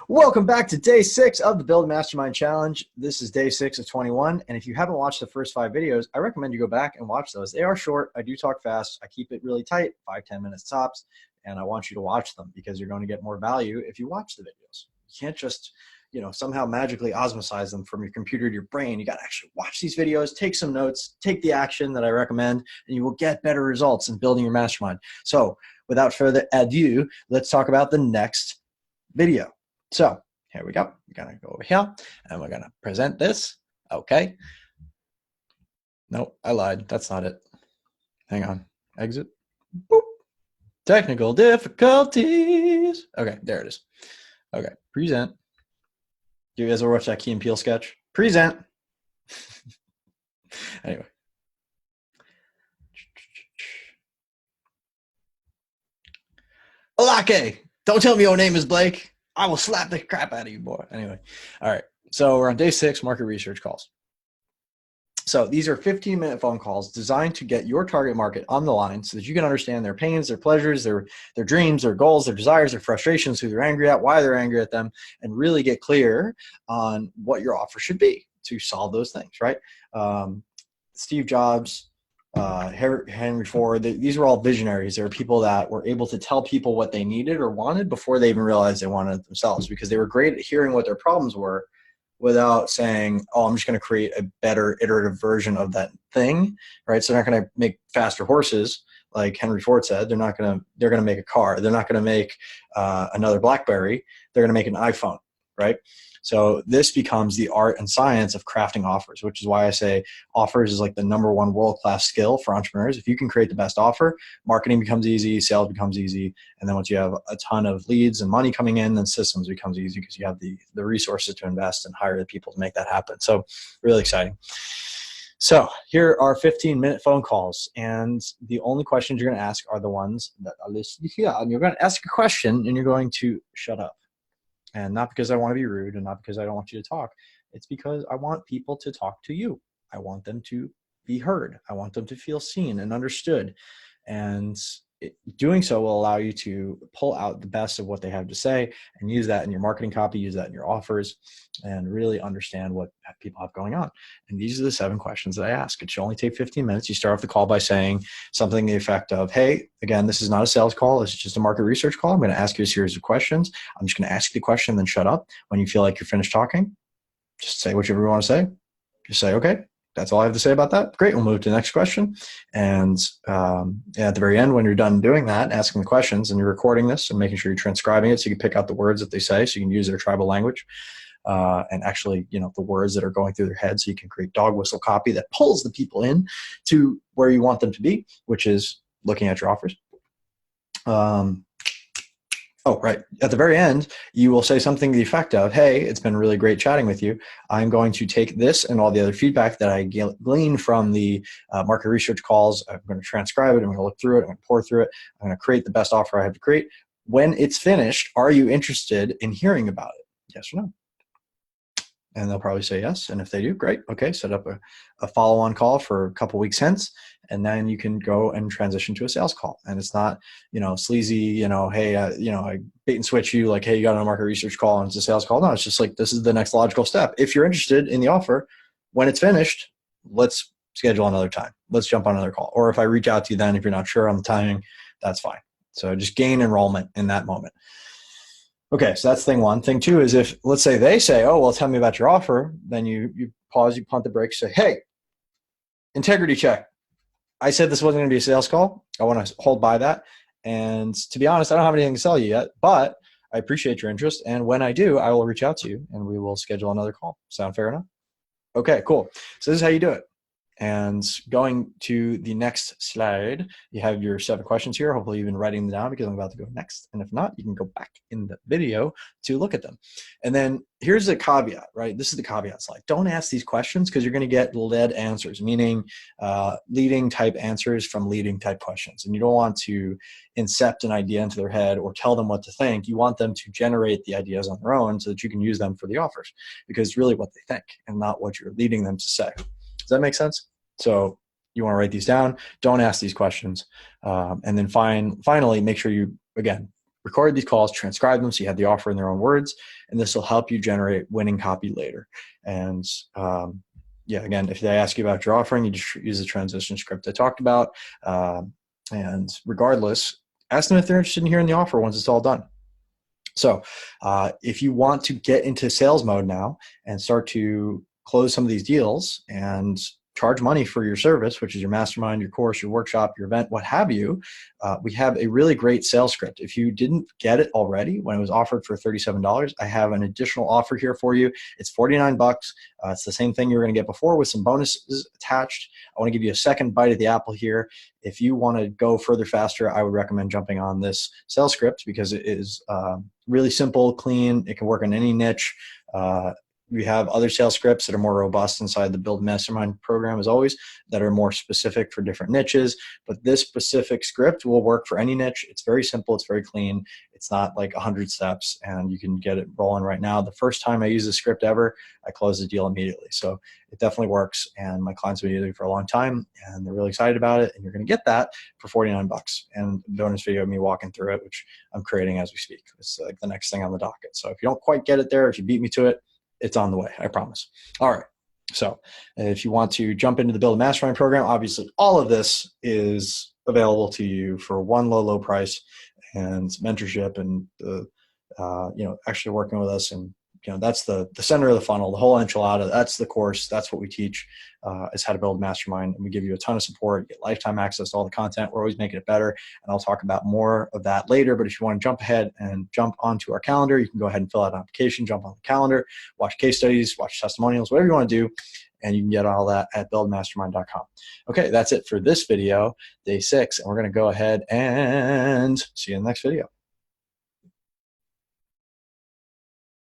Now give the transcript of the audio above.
Welcome back to day 6 of the Build Mastermind Challenge. This is day 6 of 21. And if you haven't watched the first 5 videos, I recommend you go back and watch those. They are short. I do talk fast. I keep it really tight, 5-10 minutes tops. And I want you to watch them because you're going to get more value if you watch the videos. You can't just, somehow magically osmosize them from your computer to your brain. You got to actually watch these videos, take some notes, take the action that I recommend, and you will get better results in building your mastermind. So without further ado, let's talk about the next video. So here we go. We're going to go over here and we're going to present this. Okay. Nope, I lied. That's not it. Hang on. Exit. Boop. Technical difficulties. Okay, there it is. Okay, present. You guys ever watch that Key and Peele sketch? Present. Anyway. Olake, don't tell me your name is Blake. I will slap the crap out of you, boy. Anyway, all right. So we're on day 6, market research calls. So these are 15-minute phone calls designed to get your target market on the line so that you can understand their pains, their pleasures, their dreams, their goals, their desires, their frustrations, who they're angry at, why they're angry at them, and really get clear on what your offer should be to solve those things, right? Steve Jobs, Henry Ford, these were all visionaries. They were people that were able to tell people what they needed or wanted before they even realized they wanted it themselves, because they were great at hearing what their problems were without saying, oh, I'm just going to create a better iterative version of that thing, right? So they're not going to make faster horses, like Henry Ford said. They're going to make a car. They're not going to make another BlackBerry. They're going to make an iPhone, right? So this becomes the art and science of crafting offers, which is why I say offers is like the #1 world-class skill for entrepreneurs. If you can create the best offer, marketing becomes easy, sales becomes easy. And then once you have a ton of leads and money coming in, then systems becomes easy because you have the resources to invest and hire the people to make that happen. So really exciting. So here are 15-minute phone calls, and the only questions you're going to ask are the ones that are listed here. And you're going to ask a question and you're going to shut up. And not because I want to be rude and not because I don't want you to talk. It's because I want people to talk to you. I want them to be heard. I want them to feel seen and understood. And doing so will allow you to pull out the best of what they have to say and use that in your marketing copy, use that in your offers, and really understand what people have going on. And these are the 7 questions that I ask. It should only take 15 minutes. You start off the call by saying something to the effect of, hey, again, this is not a sales call. This is just a market research call. I'm going to ask you a series of questions. I'm just going to ask you the question, then shut up. When you feel like you're finished talking, just say whatever you want to say. Just say, okay, that's all I have to say about that. Great, we'll move to the next question. And at the very end, when you're done doing that, asking the questions, and you're recording this and making sure you're transcribing it so you can pick out the words that they say so you can use their tribal language. And actually, the words that are going through their head, so you can create dog whistle copy that pulls the people in to where you want them to be, which is looking at your offers. Oh, right. At the very end, you will say something to the effect of, hey, it's been really great chatting with you. I'm going to take this and all the other feedback that I gleaned from the market research calls. I'm going to transcribe it. I'm going to look through it. I'm going to pour through it. I'm going to create the best offer I have to create. When it's finished, are you interested in hearing about it? Yes or no? And they'll probably say yes. And if they do, great. Okay, set up a follow-on call for a couple weeks hence, and then you can go and transition to a sales call. And it's not, sleazy, hey, I bait and switch you like, hey, you got on a market research call and it's a sales call. No, it's just like, this is the next logical step. If you're interested in the offer, when it's finished, let's schedule another time. Let's jump on another call. Or if I reach out to you then, if you're not sure on the timing, that's fine. So just gain enrollment in that moment. Okay, so that's thing 1. Thing 2 is if, let's say they say, oh, well, tell me about your offer, then you pause, you punt the brakes, say, hey, integrity check. I said this wasn't going to be a sales call. I want to hold by that. And to be honest, I don't have anything to sell you yet, but I appreciate your interest. And when I do, I will reach out to you and we will schedule another call. Sound fair enough? Okay, cool. So this is how you do it. And going to the next slide, you have your 7 questions here. Hopefully you've been writing them down because I'm about to go next. And if not, you can go back in the video to look at them. And then here's the caveat, right? This is the caveat slide. Don't ask these questions because you're going to get lead answers, meaning leading type answers from leading type questions. And you don't want to incept an idea into their head or tell them what to think. You want them to generate the ideas on their own so that you can use them for the offers, because it's really what they think and not what you're leading them to say. Does that make sense? So you want to write these down. Don't ask these questions. And then finally, make sure you, again, record these calls, transcribe them so you have the offer in their own words, and this will help you generate winning copy later. And yeah, again, if they ask you about your offering, you just use the transition script I talked about. And regardless, ask them if they're interested in hearing the offer once it's all done. So if you want to get into sales mode now and start to close some of these deals and charge money for your service, which is your mastermind, your course, your workshop, your event, what have you, we have a really great sales script. If you didn't get it already when it was offered for $37, I have an additional offer here for you. It's $49. It's the same thing you were going to get before with some bonuses attached. I want to give you a second bite of the apple here. If you want to go further faster, I would recommend jumping on this sales script because it is really simple, clean. It can work on any niche. We have other sales scripts that are more robust inside the Build Mastermind program, as always, that are more specific for different niches. But this specific script will work for any niche. It's very simple. It's very clean. It's not like 100 steps, and you can get it rolling right now. The first time I used this script ever, I closed the deal immediately. So it definitely works, and my clients have been using it for a long time, and they're really excited about it. And you're going to get that for $49, and a bonus video of me walking through it, which I'm creating as we speak. It's like the next thing on the docket. So if you don't quite get it there, if you beat me to it, it's on the way, I promise. All right. So if you want to jump into the Build a Mastermind program, obviously all of this is available to you for one low price, and mentorship and actually working with us. And that's the center of the funnel, the whole enchilada. That's the course. That's what we teach is how to build a mastermind. And we give you a ton of support, you get lifetime access to all the content. We're always making it better. And I'll talk about more of that later. But if you want to jump ahead and jump onto our calendar, you can go ahead and fill out an application, jump on the calendar, watch case studies, watch testimonials, whatever you want to do. And you can get all that at buildmastermind.com. Okay, that's it for this video, day 6. And we're going to go ahead and see you in the next video.